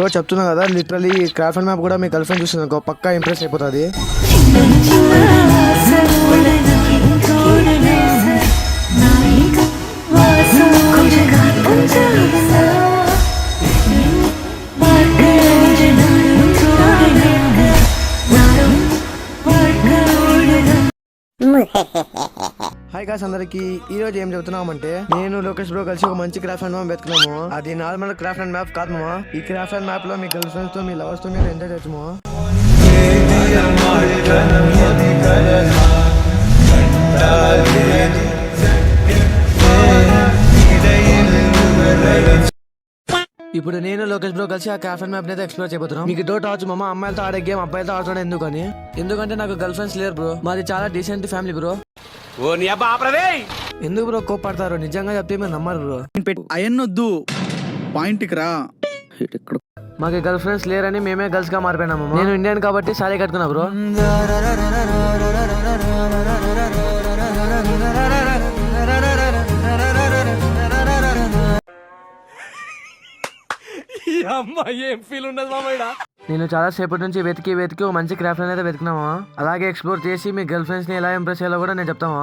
Bro చెప్తున్నా కదా, literally craft map కూడా మీ గర్ల్ ఫ్రెండ్ చూస్తుంది పక్కా ఇంప్రెస్ అయిపోతుంది. హాయ్ గాయ్స్ అందరికి, ఈ రోజు ఏం చెప్తున్నామంటే నేను లోకేష్ బ్రో కలిసి ఒక మంచి క్రాఫ్ట్ అండ్ మ్యాప్ వెతుకున్నాము. అది నార్మల్ క్రాఫ్ట్ అండ్ మ్యాప్ కాదు మామ. ఈ క్రాఫ్ట్ అండ్ మ్యాప్ లో మీ గర్ల్ ఫ్రెండ్స్ తో మీ లవర్స్ తో మీరు ఎంజాయ్ చేయొచ్చు. ఇప్పుడు నేను లోకేష్ బ్రో కలిసి ఆ క్రాఫ్ట్ అండ్ మ్యాప్ అయితే ఎక్స్ప్లోర్ చేయబోతున్నాం. మీకు డౌట్ రావచ్చు మామ, అమ్మాయిలతో ఆడే గేమ్ అబ్బాయిలతో ఆడుతున్నాడు ఎందుకని. ఎందుకంటే నాకు గర్ల్ ఫ్రెండ్స్ లేరు బ్రో. మాది చాలా డీసెంట్ ఫ్యామిలీ బ్రో. ఎందుకు బ్రో కోపడతారు? నిజంగా చెప్తే మీరు నమ్మరు బ్రో. అయన్నొద్దు, పాయింట్కి రా. మాకు గర్ల్ ఫ్రెండ్స్ లేరని మేమే గర్ల్స్ గా మారిపోయినాము. నేను ఇండియన్ కాబట్టి సారీ కట్టుకున్నా బ్రో. నేను చాలా సేపటి నుంచి వెతికి ఒక మంచి క్రాఫ్ట్ అయితే వెతికినామా. అలాగే ఎక్స్ప్లోర్ చేసి మీ గర్ల్ ఫ్రెండ్స్ ని ఎలా ఇంప్రెస్ చేయాలో కూడా నేను చెప్తామా.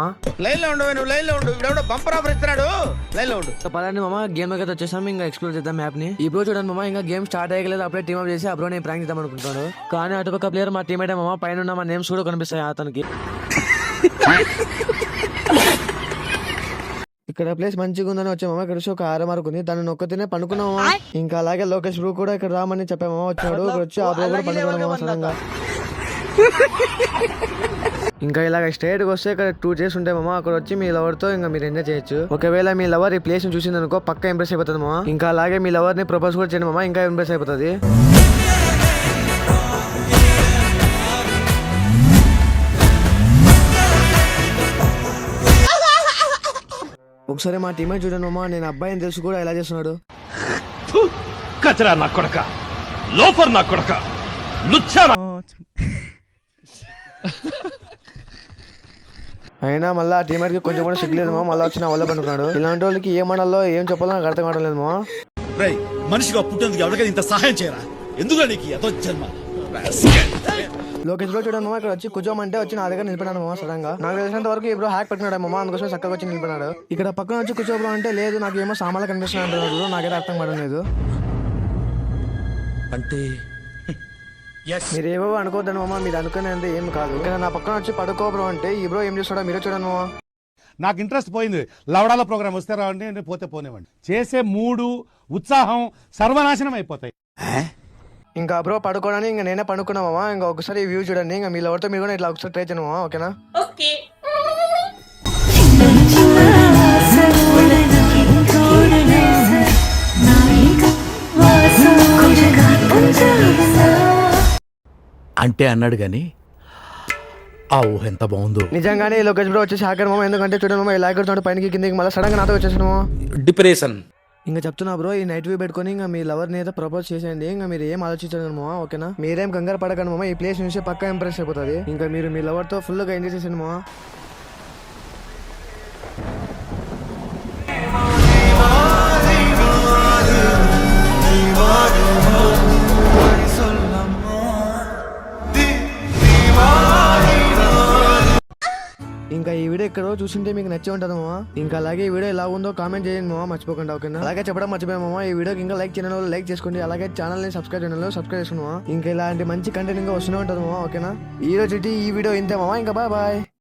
పదండి మామ, గేమ్ అయితే వచ్చేసాం. ఇంకా ఎక్స్ప్లోర్ చేద్దాం మ్యాప్ ని. ఇప్పుడు చూడండి మామ, ఇంకా గేమ్ స్టార్ట్ అయ్యలేదు. అప్పుడే టీమ్ అప్ చేసి అప్పుడు నేను ప్రాంక్ చేద్దాం అనుకుంటాను. కానీ అటుపక్క ప్లేయర్ మా టీమ్ అయితే మామ, పైన ఉన్న మా నేమ్స్ కూడా కనిపిస్తాయి అతనికి. ఇక్కడ ప్లేస్ మంచిగా ఉందని వచ్చామా. ఇక్కడ ఒక ఆరమార్కు ఉంది, దాన్ని నొక్కతేనే పనుకున్నామా. ఇంకా అలాగే లోకేష్ బ్రో కూడా ఇక్కడ రామని చెప్పామా. వచ్చాడు, ఇక్కడ వచ్చి ఆ బ్రో కూడా పనుకున్నామా సడన్ గా. ఇంకా ఇలాగ స్ట్రైట్ గా వస్తే ఇక్కడ 2 చైర్స్ ఉంటాయి మామ. అక్కడ వచ్చి మీ లవర్ తో ఇంకా మీరు ఎంజాయ్ చేయొచ్చు. ఒకవేళ మీ లవర్ ఈ ప్లేస్ ని చూసింది అనుకో పక్కా ఇంప్రెస్ అయిపోతుంది మామ. ఇంకా అలాగే మీ లవర్ ని ప్రపోజ్ కూడా చేయండి మామ, ఇంకా ఇంప్రెస్ అయిపోతుంది. ఒకసారి మా టీమే చూడండి మామ, నేను అబ్బాయిని తెలుసు కూడా ఎలా చేస్తున్నాడు. కచరా నా కొడక, లోఫర్ నా కొడక, లుచ్చా. అయినా మళ్ళీ ఆ టీమేట్ కి కొంచెం కూడా సిగ్గులేదు మా. మళ్ళీ వచ్చి నా వల్ల పనుకున్నాడు. ఇలాంటి వాళ్ళకి ఏమనాలో ఏం చెప్పాలో నాకు అర్థం కావడం లేదు మా. మనిషిగా పుట్టేందుకు ఎవరికైనా ఇంత సహాయం చేయరా? ఎందుకు నీకు ఎంతో జన్మ. లోకేష్ బ్రో చూడండి మామ, ఇక్కడ వచ్చి కూర్చోమంటే వచ్చి నా దగ్గర నిలిపినాడు మామ. సడన్ గా నాకు తెలిసినంత వరకు ఇప్పుడు హ్యాక్ పెట్టినాడు మామ, అందుకోసం చక్కగా వచ్చి నిలిపినాడు. ఇక్కడ పక్కన వచ్చి కూర్చో బ్రో అంటే లేదు నాకు ఏమో సామాన్లు కనిపిస్తున్నాయి అంటున్నారు. నాకైతే అర్థం కావడం లేదు. అంటే మీరేవో అనుకోద్దాను మామ, మీరు అనుకునేది ఏం కాదు. ఇక్కడ నా పక్కన వచ్చి పడుకో బ్రో అంటే ఈ బ్రో ఏం చేస్తాడో మీరే చూడండి మామ. నాకు ఇంట్రెస్ట్ పోయింది. లవడాల ప్రోగ్రామ్ వస్తే రావండి, పోతే పోనివ్వండి. చేసే మూడు ఉత్సాహం సర్వనాశనం అయిపోతాయి. ఇంకా బ్రో పడుకోవడానికి ఇంకా నేనే పడుకున్నామా. ఇంకా ఒకసారి వ్యూ చూడండి. ఇంకా మీ లవర్తో మీరు కూడా ఇట్లా ఒకసారి ట్రై చేయను మామ, ఓకేనా? అంటే అన్నాడు గాని ఆ ఊహ ఎంత బాగుందో నిజంగానే. లోకేష్ బ్రో వచ్చేసి హ్యాకర్ మామ. ఎందుకంటే చూడండి మామ, ఇలా ఎక్కడ పైనకి కిందకి మళ్ళీ సడన్ గా నాతో వచ్చేసాను. డిప్రెషన్. ఇంకా చెప్తున్నా బ్రో, ఈ నైట్ వ్యూ పెట్టుకుని ఇంకా మీ లవర్ ని అయితే ప్రపోజ్ చేసేయండి. ఇంకా మీరు ఏం ఆలోచించండి మామ, ఓకేనా? మీరేం కంగారు పడకండి మామ, ఈ ప్లేస్ నుంచి పక్కా ఇంప్రెస్ అయిపోతుంది. ఇంకా మీరు మీ లవర్ తో ఫుల్ గా ఎంజాయ్ చేసేయండి మామ. ఇంకా ఈ వీడియో ఎక్కడో చూసింటే మీకు నచ్చే ఉంటుంది మామ. ఇంకా అలాగే ఈ వీడియో ఎలా ఉందో కామెంట్ చేయండి మామ, మర్చిపోకుండా, ఓకేనా? అలాగే చెప్పడం మర్చిపోయాం మామ, ఈ వీడియోకి ఇంకా లైక్ చేయడం వల్ల లైక్ చేసుకోండి. అలాగే ఛానల్ ని సబ్స్క్రైబ్ చేయడం సబ్స్క్రైబ్ చేసుకోండి మామ. ఇంకా ఇలాంటి మంచి కంటెంట్ ఇంకా వస్తూనే ఉంటుంది మామ, ఓకేనా? ఈ రోజు ఈ వీడియో ఇంతే మామ. ఇంకా బాయ్.